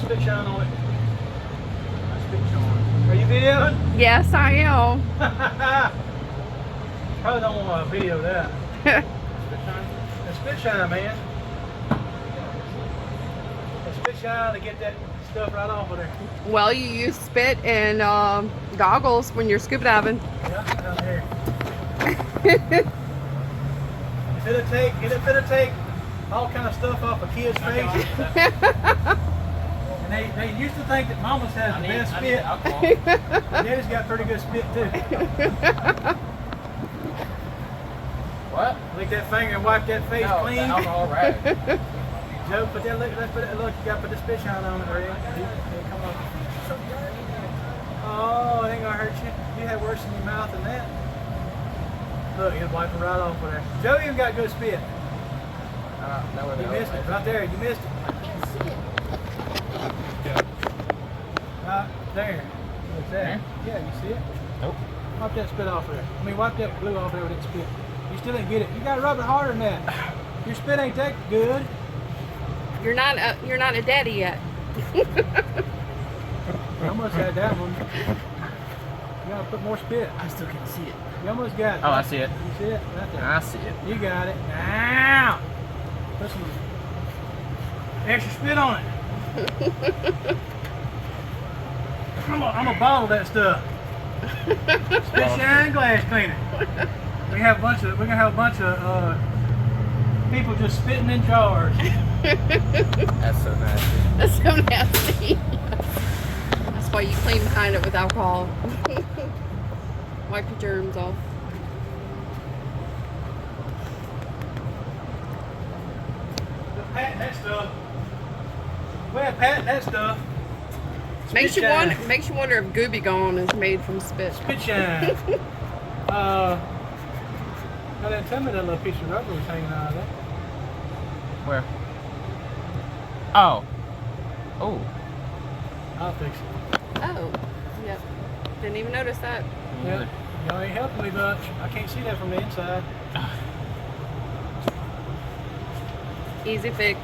spit shine on it. Spit shine. Are you videoing? Yes, I am. Probably don't want to video that. Spit shine? The spit shine, man. The spit shine to get that stuff right off of there. Well, you use spit and goggles when you're scuba diving. Yeah, down here. It'll take all kind of stuff off a kid's face. And they used to think that Mama's has the best spit. Daddy's got pretty good spit too. What? Lick that finger and wipe that face No, clean. the alcohol rag. Joe, put that let's put that look, you gotta put the spit shine on it, right? Come on. Oh, it ain't gonna hurt you. You had worse in your mouth than that. Look, he'll wipe it right off of there. Joe even got good spit. You missed it, right there, you missed it. Right there. What's that? Yeah, you see it? Nope. Wipe that spit off there. I mean, wipe that glue off there with that spit. You still didn't get it. You gotta rub it harder than that. Your spit ain't that good. You're not a daddy yet. You almost had that one. You gotta put more spit. I still can't see it. You almost got it. Oh, I see it. You see it? Right there. I see it. You got it. Now, put some extra spit on it. I'm gonna bottle that stuff. Spit shine glass cleaner. We're gonna have a bunch of people just spitting in jars. That's so nasty. That's so nasty. That's why you clean behind it with alcohol. Wipe the germs off. Patting that stuff. Well, patting that stuff. Makes you wonder if Gooby Gone is made from spit. Spit shine. Now then, tell me that little piece of rubber was hanging out of there. Where? Oh. Oh. I'll fix it. Oh, yep. Didn't even notice that. Yeah. Y'all ain't helping me much. I can't see that from the inside. Easy fix.